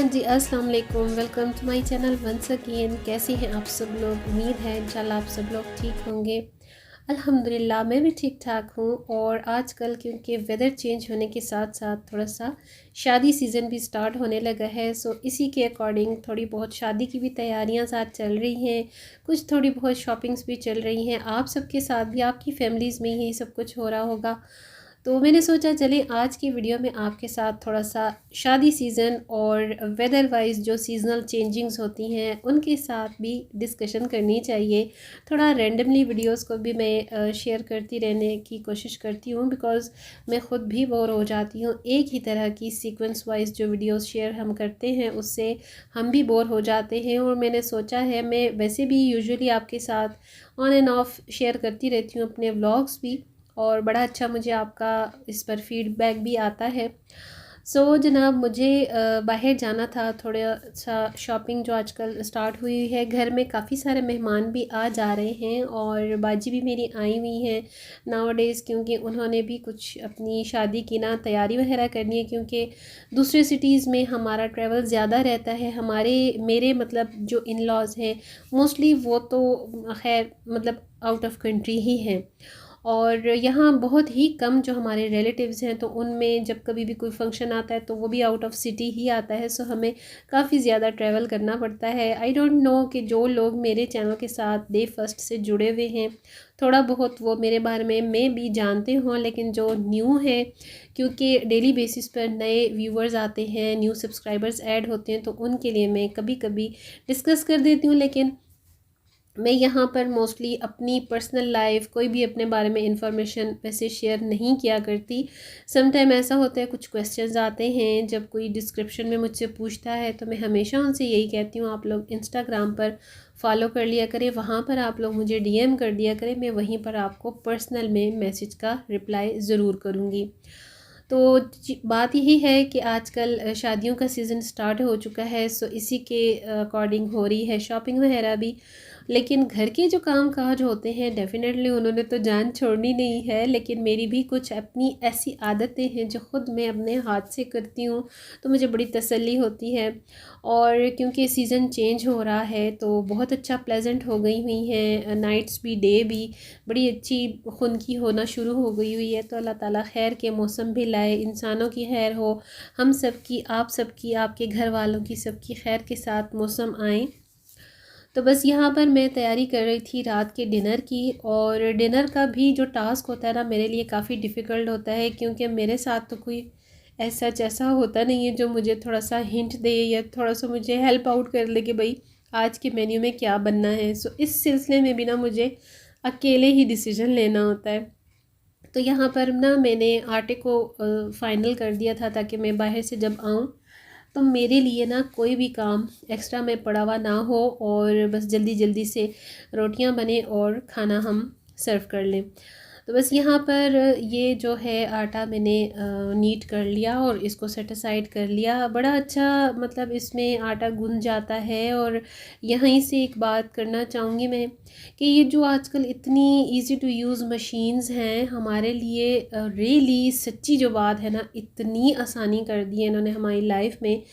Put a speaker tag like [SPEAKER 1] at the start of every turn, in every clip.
[SPEAKER 1] हाँ जी, अस्सलाम वालेकुम। Welcome to my channel once again. कैसे हैं आप सब लोग? उम्मीद है इंशाल्लाह आप सब लोग ठीक होंगे। अल्हम्दुलिल्लाह मैं भी ठीक ठाक हूँ। और आजकल क्योंकि वेदर चेंज होने के साथ साथ थोड़ा सा शादी सीज़न भी स्टार्ट होने लगा है, सो इसी के अकॉर्डिंग थोड़ी बहुत शादी की भी तैयारियां साथ चल रही हैं, कुछ थोड़ी बहुत शॉपिंग्स भी चल रही हैं। आप सबके साथ भी आपकी फैमिलीज़ में यही सब कुछ हो रहा होगा। तो मैंने सोचा चलें आज की वीडियो में आपके साथ थोड़ा सा शादी सीज़न और वेदर वाइज जो सीज़नल चेंजिंग्स होती हैं उनके साथ भी डिस्कशन करनी चाहिए। थोड़ा रैंडमली वीडियोस को भी मैं शेयर करती रहने की कोशिश करती हूँ, बिकॉज़ मैं ख़ुद भी बोर हो जाती हूँ। एक ही तरह की सीक्वेंस वाइज जो वीडियोस शेयर हम करते हैं उससे हम भी बोर हो जाते हैं। और मैंने सोचा है, मैं वैसे भी यूजुअली आपके साथ ऑन एंड ऑफ शेयर करती रहती हूँ अपने व्लॉग्स भी, और बड़ा अच्छा मुझे आपका इस पर फीडबैक भी आता है। जनाब, मुझे बाहर जाना था, थोड़ा सा शॉपिंग जो आजकल स्टार्ट हुई है। घर में काफ़ी सारे मेहमान भी आ जा रहे हैं और बाजी भी मेरी आई हुई हैं नाउ-अ-डेज़, क्योंकि उन्होंने भी कुछ अपनी शादी की ना तैयारी वगैरह करनी है, क्योंकि दूसरे सिटीज़ में हमारा ट्रैवल ज़्यादा रहता है। मेरे मतलब जो इन लॉज़ हैं मोस्टली वो तो खैर मतलब आउट ऑफ कंट्री ही हैं, और यहाँ बहुत ही कम जो हमारे रिलेटिव्स हैं, तो उनमें जब कभी भी कोई फंक्शन आता है तो वो भी आउट ऑफ सिटी ही आता है। सो हमें काफ़ी ज़्यादा ट्रैवल करना पड़ता है। आई डोंट नो कि जो लोग मेरे चैनल के साथ डे फर्स्ट से जुड़े हुए हैं थोड़ा बहुत वो मेरे बारे में भी जानते हों, लेकिन जो न्यू है, क्योंकि डेली बेसिस पर नए व्यूवर्स आते हैं, न्यू सब्सक्राइबर्स ऐड होते हैं, तो उनके लिए मैं कभी कभी डिस्कस कर देती हूँ। लेकिन मैं यहाँ पर मोस्टली अपनी पर्सनल लाइफ, कोई भी अपने बारे में इंफॉर्मेशन वैसे शेयर नहीं किया करती। सम टाइम ऐसा होता है, कुछ क्वेश्चंस आते हैं जब कोई डिस्क्रिप्शन में मुझसे पूछता है, तो मैं हमेशा उनसे यही कहती हूँ, आप लोग इंस्टाग्राम पर फॉलो कर लिया करें, वहाँ पर आप लोग मुझे डीएम कर दिया करें, मैं वहीं पर आपको पर्सनल में मैसेज का रिप्लाई ज़रूर करूँगी। तो बात यही है कि आजकल शादियों का सीज़न स्टार्ट हो चुका है, सो इसी के अकॉर्डिंग हो रही है शॉपिंग वगैरह भी। लेकिन घर के जो काम काज होते हैं डेफ़िनेटली उन्होंने तो जान छोड़नी नहीं है, लेकिन मेरी भी कुछ अपनी ऐसी आदतें हैं जो ख़ुद मैं अपने हाथ से करती हूँ, तो मुझे बड़ी तसल्ली होती है। और क्योंकि सीज़न चेंज हो रहा है तो बहुत अच्छा प्लेजेंट हो गई हुई हैं, नाइट्स भी डे भी बड़ी अच्छी खुनकी होना शुरू हो गई हुई है। तो अल्लाह ताला खैर के मौसम भी लाए, इंसानों की खैर हो, हम सब की, आप सब की, आपके घर वालों की, सबकी खैर के साथ मौसम आए। तो बस यहाँ पर मैं तैयारी कर रही थी रात के डिनर की, और डिनर का भी जो टास्क होता है ना मेरे लिए काफ़ी डिफ़िकल्ट होता है, क्योंकि मेरे साथ तो कोई ऐसा होता नहीं है जो मुझे थोड़ा सा हिंट दे या थोड़ा सा मुझे हेल्प आउट कर ले कि भाई आज के मेन्यू में क्या बनना है। सो इस सिलसिले में भी ना मुझे अकेले ही डिसीजन लेना होता है। तो यहाँ पर ना मैंने आटे को फाइनल कर दिया था, ताकि मैं बाहर से जब आऊँ तो मेरे लिए ना कोई भी काम एक्स्ट्रा में पड़ा हुआ ना हो, और बस जल्दी जल्दी से रोटियां बने और खाना हम सर्व कर लें। तो बस यहाँ पर ये जो है आटा मैंने नीट कर लिया और इसको सेट असाइड कर लिया। बड़ा अच्छा मतलब इसमें आटा गूंद जाता है। और यहीं से एक बात करना चाहूँगी मैं कि ये जो आजकल इतनी इजी टू यूज़ मशीन्स हैं हमारे लिए, रियली सच्ची जो बात है ना, इतनी आसानी कर दी है इन्होंने हमारी लाइफ में।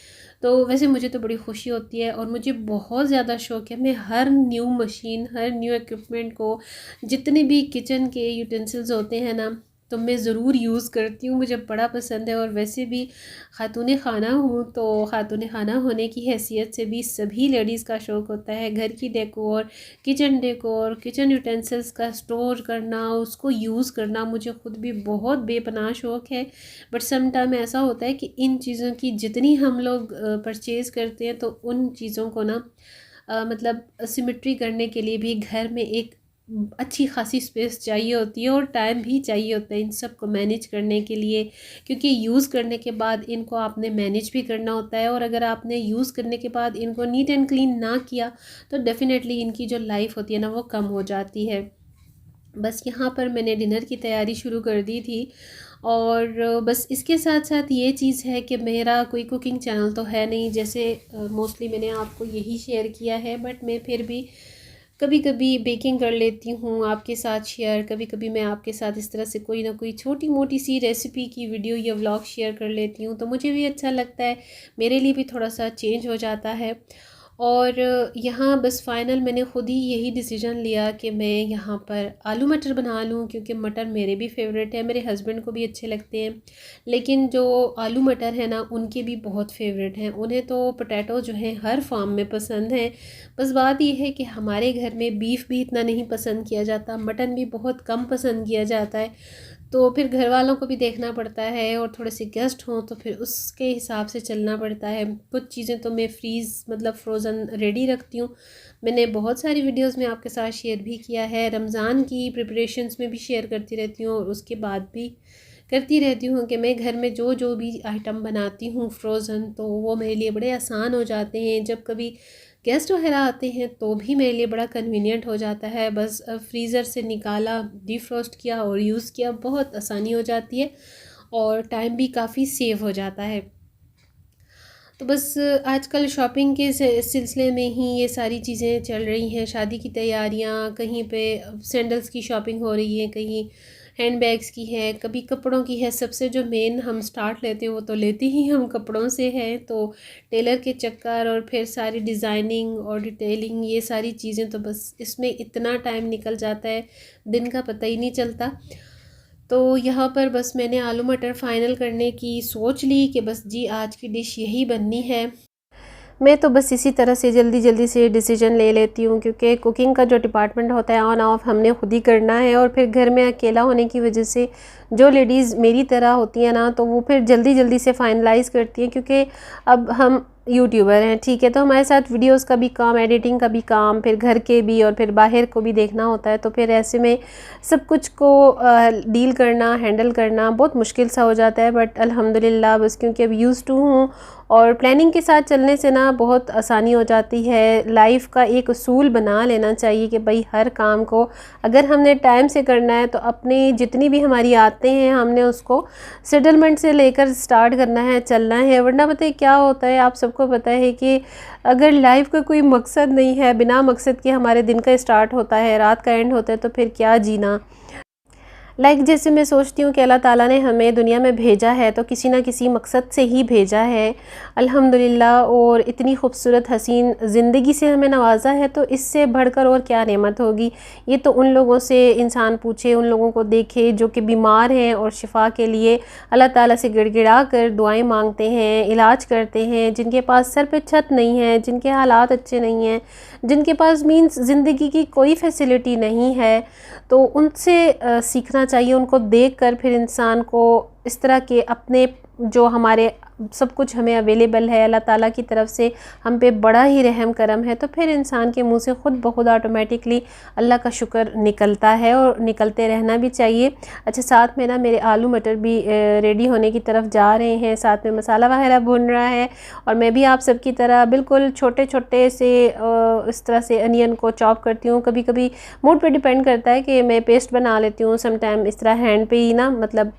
[SPEAKER 1] तो वैसे मुझे तो बड़ी खुशी होती है, और मुझे बहुत ज़्यादा शौक़ है, मैं हर न्यू मशीन, हर न्यू इक्विपमेंट को, जितने भी किचन के यूटेंसिल्स होते हैं ना, तो मैं ज़रूर यूज़ करती हूँ, मुझे बड़ा पसंद है। और वैसे भी ख़ातून खाना हूँ, तो ख़ातून खाना होने की हैसियत से भी सभी लेडीज़ का शौक़ होता है घर की डेकोर, किचन यूटेंसिल्स का स्टोर करना, उसको यूज़ करना। मुझे ख़ुद भी बहुत बेपनाह शौक़ है। बट सम टाइम ऐसा होता है कि इन चीज़ों की जितनी हम लोग परचेज़ करते हैं, तो उन चीज़ों को ना मतलब सिमेट्री करने के लिए भी घर में एक अच्छी खासी स्पेस चाहिए होती है, और टाइम भी चाहिए होता है इन सब को मैनेज करने के लिए, क्योंकि यूज़ करने के बाद इनको आपने मैनेज भी करना होता है। और अगर आपने यूज़ करने के बाद इनको नीट एंड क्लीन ना किया तो डेफ़िनेटली इनकी जो लाइफ होती है ना वो कम हो जाती है। बस यहाँ पर मैंने डिनर की तैयारी शुरू कर दी थी। और बस इसके साथ साथ ये चीज़ है कि मेरा कोई कुकिंग चैनल तो है नहीं, जैसे मोस्टली मैंने आपको यही शेयर किया है, बट मैं फिर भी कभी कभी बेकिंग कर लेती हूँ आपके साथ शेयर, कभी कभी मैं आपके साथ इस तरह से कोई ना कोई छोटी मोटी सी रेसिपी की वीडियो या व्लॉग शेयर कर लेती हूँ, तो मुझे भी अच्छा लगता है, मेरे लिए भी थोड़ा सा चेंज हो जाता है। और यहाँ बस फाइनल मैंने ख़ुद ही यही डिसीजन लिया कि मैं यहाँ पर आलू मटर बना लूँ, क्योंकि मटर मेरे भी फेवरेट है, मेरे हस्बैंड को भी अच्छे लगते हैं। लेकिन जो आलू मटर है ना, उनके भी बहुत फेवरेट हैं, उन्हें तो पोटैटो जो है हर फॉर्म में पसंद है। बस बात यह है कि हमारे घर में बीफ भी इतना नहीं पसंद किया जाता, मटन भी बहुत कम पसंद किया जाता है, तो फिर घर वालों को भी देखना पड़ता है, और थोड़े से गेस्ट हों तो फिर उसके हिसाब से चलना पड़ता है। कुछ चीज़ें तो मैं फ्रोज़न रेडी रखती हूँ। मैंने बहुत सारी वीडियोस में आपके साथ शेयर भी किया है, रमज़ान की प्रिपरेशंस में भी शेयर करती रहती हूँ, और उसके बाद भी करती रहती हूँ कि मैं घर में जो जो भी आइटम बनाती हूँ फ्रोज़न, तो वो मेरे लिए बड़े आसान हो जाते हैं। जब कभी गेस्ट वगैरह आते हैं तो भी मेरे लिए बड़ा कन्वीनियंट हो जाता है, बस फ्रीज़र से निकाला, डिफ्रॉस्ट किया और यूज़ किया, बहुत आसानी हो जाती है और टाइम भी काफ़ी सेव हो जाता है। तो बस आजकल शॉपिंग के सिलसिले में ही ये सारी चीज़ें चल रही हैं, शादी की तैयारियां, कहीं पे सैंडल्स की शॉपिंग हो रही है, कहीं हैंडबैग्स की है, कभी कपड़ों की है। सबसे जो मेन हम स्टार्ट लेते हैं वो तो लेते ही हम कपड़ों से है, तो टेलर के चक्कर और फिर सारी डिज़ाइनिंग और डिटेलिंग, ये सारी चीज़ें तो बस इसमें इतना टाइम निकल जाता है, दिन का पता ही नहीं चलता। तो यहाँ पर बस मैंने आलू मटर फ़ाइनल करने की सोच ली कि बस जी आज की डिश यही बननी है। मैं तो बस इसी तरह से जल्दी जल्दी से डिसीजन ले लेती हूँ, क्योंकि कुकिंग का जो डिपार्टमेंट होता है ऑन ऑफ हमने खुद ही करना है, और फिर घर में अकेला होने की वजह से जो लेडीज़ मेरी तरह होती हैं ना, तो वो फिर जल्दी जल्दी से फाइनलाइज़ करती हैं, क्योंकि अब हम यूट्यूबर हैं, ठीक है, तो हमारे साथ वीडियोस का भी काम, एडिटिंग का भी काम, फिर घर के भी और फिर बाहर को भी देखना होता है, तो फिर ऐसे में सब कुछ को डील करना, हैंडल करना बहुत मुश्किल सा हो जाता है। बट अल्हम्दुलिल्लाह बस क्योंकि अब यूज़ टू हूँ, और प्लानिंग के साथ चलने से ना बहुत आसानी हो जाती है। लाइफ का एक उसूल बना लेना चाहिए कि भाई हर काम को अगर हमने टाइम से करना है तो अपनी जितनी भी हमारी आते हैं हमने उसको सेटलमेंट से लेकर स्टार्ट करना है, चलना है। वरना बताइए क्या होता है, आप सबको पता है कि अगर लाइफ का कोई मकसद नहीं है, बिना मकसद के हमारे दिन का स्टार्ट होता है, रात का एंड होता है, तो फिर क्या जीना। जैसे मैं सोचती हूँ कि अल्लाह ताला ने हमें दुनिया में भेजा है तो किसी ना किसी मकसद से ही भेजा है अल्हम्दुलिल्लाह, और इतनी खूबसूरत हसीन ज़िंदगी से हमें नवाजा है, तो इससे बढ़कर और क्या नेमत होगी। ये तो उन लोगों से इंसान पूछे, उन लोगों को देखे जो कि बीमार हैं और शिफा के लिए अल्लाह ताला से गिड़गिड़ा कर दुआएं मांगते हैं, इलाज करते हैं, जिनके पास सर पे छत नहीं है, जिनके हालात अच्छे नहीं हैं, जिनके पास मीन्स ज़िंदगी की कोई फैसिलिटी नहीं है, तो उनसे सीखना चाहिए। उनको देखकर फिर इंसान को इस तरह के अपने जो हमारे सब कुछ हमें अवेलेबल है अल्लाह ताला की तरफ से, हम पे बड़ा ही रहम करम है, तो फिर इंसान के मुंह से ख़ुद ब खुद ऑटोमेटिकली अल्लाह का शुक्र निकलता है, और निकलते रहना भी चाहिए। अच्छा, साथ में ना मेरे आलू मटर भी रेडी होने की तरफ जा रहे हैं, साथ में मसाला वगैरह भुन रहा है, और मैं भी आप सबकी तरह बिल्कुल छोटे छोटे से इस तरह से अनियन को चॉप करती हूँ। कभी कभी मूड पे डिपेंड करता है कि मैं पेस्ट बना लेती हूँ, समटाइम इस तरह हैंड पे ही ना, मतलब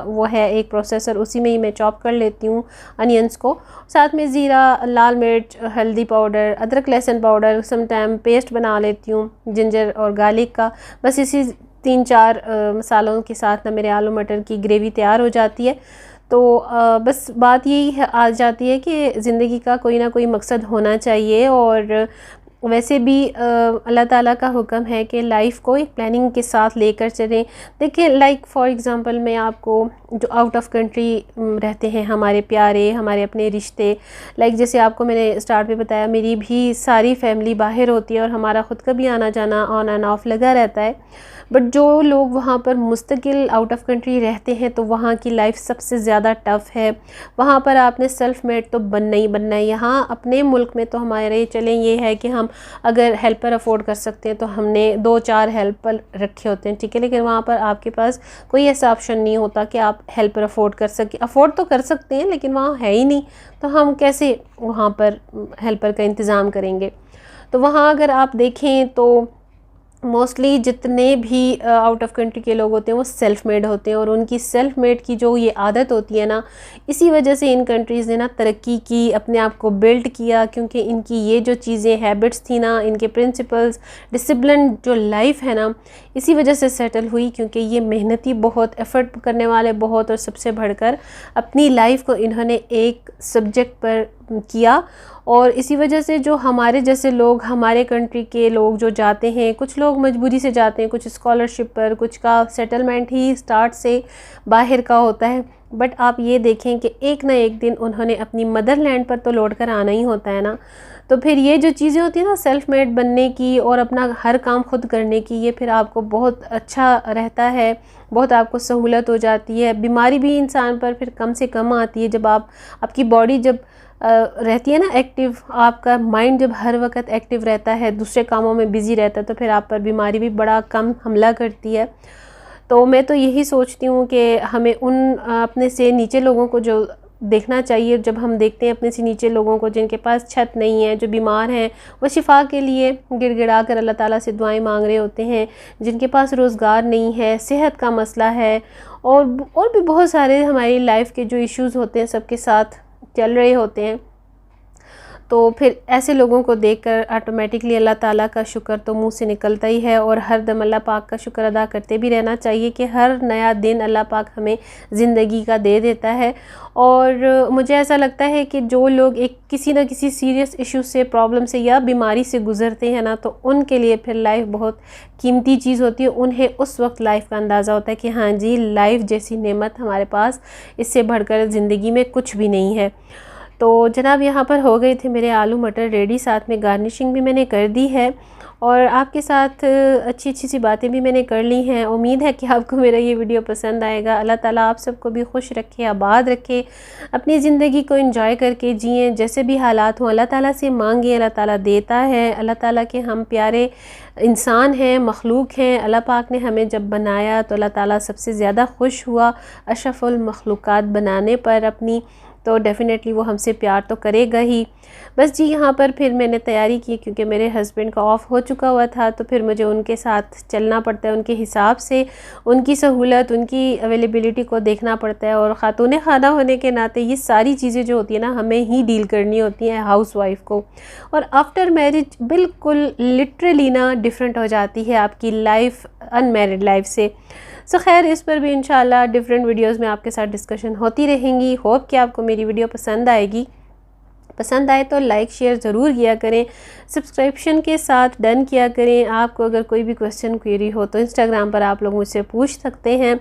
[SPEAKER 1] वो है एक प्रोसेसर, उसी में ही मैं चॉप कर लेती हूँ अनियंस को। साथ में ज़ीरा, लाल मिर्च, हल्दी पाउडर, अदरक लहसुन पाउडर, समटाइम पेस्ट बना लेती हूँ जिंजर और गार्लिक का। बस इसी 3-4 मसालों के साथ ना मेरे आलू मटर की ग्रेवी तैयार हो जाती है। तो बस बात यही आ जाती है कि ज़िंदगी का कोई ना कोई मकसद होना चाहिए, और वैसे भी अल्लाह ताला का हुक्म है कि लाइफ को एक प्लानिंग के साथ लेकर चलें। देखिए लाइक फॉर एग्ज़ाम्पल मैं आपको, जो आउट ऑफ कंट्री रहते हैं हमारे प्यारे, हमारे अपने रिश्ते, लाइक जैसे आपको मैंने स्टार्ट में बताया मेरी भी सारी फैमिली बाहर होती है और हमारा ख़ुद का भी आना जाना ऑन एंड ऑफ लगा रहता है। बट जो लोग वहाँ पर मुस्तकिल आउट ऑफ कंट्री रहते हैं तो वहाँ की लाइफ सबसे ज़्यादा टफ़ है। वहाँ पर आपने सेल्फ़ मेड तो बनना ही बनना है। यहाँ अपने मुल्क में तो हमारे चलें ये है कि हम अगर हेल्पर अफोर्ड कर सकते हैं तो हमने 2-4 हेल्पर रखे होते हैं, ठीक है, लेकिन वहाँ पर आपके पास कोई ऐसा ऑप्शन नहीं होता कि आप हेल्पर अफोर्ड कर सकें। अफोर्ड तो कर सकते हैं लेकिन वहाँ है ही नहीं, तो हम कैसे वहाँ पर हेल्पर का इंतज़ाम करेंगे। तो वहाँ अगर आप देखें तो मोस्टली जितने भी आउट ऑफ कंट्री के लोग होते हैं वो सेल्फ मेड होते हैं, और उनकी सेल्फ मेड की जो ये आदत होती है ना, इसी वजह से इन कंट्रीज़ ने ना तरक्की की, अपने आप को बिल्ड किया, क्योंकि इनकी ये जो चीज़ें हैबिट्स थी ना, इनके प्रिंसिपल्स, डिसिप्लिन जो लाइफ है ना, इसी वजह से सेटल हुई, क्योंकि ये मेहनती बहुत, एफ़र्ट करने वाले बहुत, और सबसे बढ़कर अपनी लाइफ को इन्होंने एक सब्जेक्ट पर किया। और इसी वजह से जो हमारे जैसे लोग, हमारे कंट्री के लोग जो जाते हैं, कुछ लोग मजबूरी से जाते हैं, कुछ स्कॉलरशिप पर, कुछ का सेटलमेंट ही स्टार्ट से बाहर का होता है, बट आप ये देखें कि एक ना एक दिन उन्होंने अपनी मदरलैंड पर तो लौट कर आना ही होता है ना। तो फिर ये जो चीज़ें होती हैं ना सेल्फ मेड बनने की और अपना हर काम खुद करने की, ये फिर आपको बहुत अच्छा रहता है, बहुत आपको सहूलत हो जाती है। बीमारी भी इंसान पर फिर कम से कम आती है जब आपकी बॉडी जब रहती है ना एक्टिव, आपका माइंड जब हर वक्त एक्टिव रहता है, दूसरे कामों में बिज़ी रहता है, तो फिर आप पर बीमारी भी बड़ा कम हमला करती है। तो मैं तो यही सोचती हूँ कि हमें उन अपने से नीचे लोगों को जो देखना चाहिए, जब हम देखते हैं अपने से नीचे लोगों को जिनके पास छत नहीं है, जो बीमार हैं, वो शिफा के लिए गिड़गिड़ा कर अल्लाह ताला से दुआएं मांग रहे होते हैं, जिनके पास रोज़गार नहीं है, सेहत का मसला है, और भी बहुत सारे हमारी लाइफ के जो इश्यूज़ होते हैं सबके साथ चल रहे होते हैं, तो फिर ऐसे लोगों को देखकर ऑटोमेटिकली अल्लाह ताला का शुक्र तो मुंह से निकलता ही है, और हर दम अल्लाह पाक का शुक्र अदा करते भी रहना चाहिए कि हर नया दिन अल्लाह पाक हमें ज़िंदगी का दे देता है। और मुझे ऐसा लगता है कि जो लोग एक किसी न किसी सीरियस इशू से, प्रॉब्लम से या बीमारी से गुज़रते हैं ना, तो उनके लिए फिर लाइफ बहुत कीमती चीज़ होती है। उन्हें उस वक्त लाइफ का अंदाज़ा होता है कि हाँ जी, लाइफ जैसी नेमत हमारे पास, इससे बढ़कर ज़िंदगी में कुछ भी नहीं है। तो जनाब यहाँ पर हो गए थे मेरे आलू मटर रेडी, साथ में गार्निशिंग भी मैंने कर दी है, और आपके साथ अच्छी अच्छी सी बातें भी मैंने कर ली हैं। उम्मीद है कि आपको मेरा ये वीडियो पसंद आएगा। अल्लाह ताला आप सबको भी खुश रखे, आबाद रखे, अपनी ज़िंदगी को एंजॉय करके जिए, जैसे भी हालात हों अल्लाह ताला से मांगे, अल्लाह ताला देता है। अल्लाह ताला के हम प्यारे इंसान हैं, मखलूक हैं। अल्लाह पाक ने हमें जब बनाया तो अल्लाह ताला सबसे ज़्यादा खुश हुआ अशरफुल मखलूक़ात बनाने पर अपनी, तो डेफ़िनेटली वो हमसे प्यार तो करेगा ही। बस जी यहाँ पर फिर मैंने तैयारी की, क्योंकि मेरे हस्बैंड का ऑफ़ हो चुका हुआ था, तो फिर मुझे उनके साथ चलना पड़ता है, उनके हिसाब से, उनकी सहूलत, उनकी अवेलेबिलिटी को देखना पड़ता है। और ख़ातून खाना होने के नाते ये सारी चीज़ें जो होती है ना, हमें ही डील करनी होती हैं हाउस वाइफ को। और आफ्टर मैरिज बिल्कुल लिटरली ना डिफरेंट हो जाती है आपकी लाइफ अनमैरिड लाइफ से। सो खैर, इस पर भी इंशाल्लाह डिफरेंट वीडियोस में आपके साथ डिस्कशन होती रहेंगी। होप कि आपको मेरी वीडियो पसंद आएगी। पसंद आए तो लाइक शेयर ज़रूर किया करें, सब्सक्रिप्शन के साथ डन किया करें। आपको अगर कोई भी क्वेश्चन क्वेरी हो तो इंस्टाग्राम पर आप लोग मुझसे पूछ सकते हैं।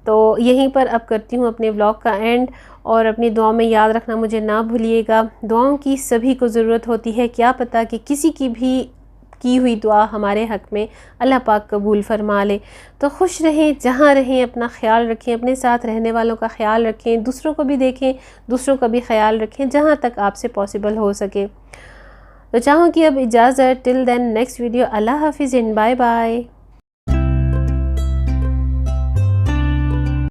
[SPEAKER 1] तो यहीं पर अब करती हूँ अपने व्लॉग का एंड, और अपनी दुआ में याद रखना मुझे ना भूलिएगा। दुआओं की सभी को ज़रूरत होती है, क्या पता कि किसी की भी की हुई दुआ हमारे हक़ में अल्लाह पाक कबूल फरमा ले। तो खुश रहें, जहाँ रहें अपना ख्याल रखें, अपने साथ रहने वालों का ख्याल रखें, दूसरों को भी देखें, दूसरों का भी ख्याल रखें जहाँ तक आपसे पॉसिबल हो सके। तो चाहूँ कि अब इजाज़त, टिल देन नेक्स्ट वीडियो, अल्लाह हाफिज़ एंड बाय बाय।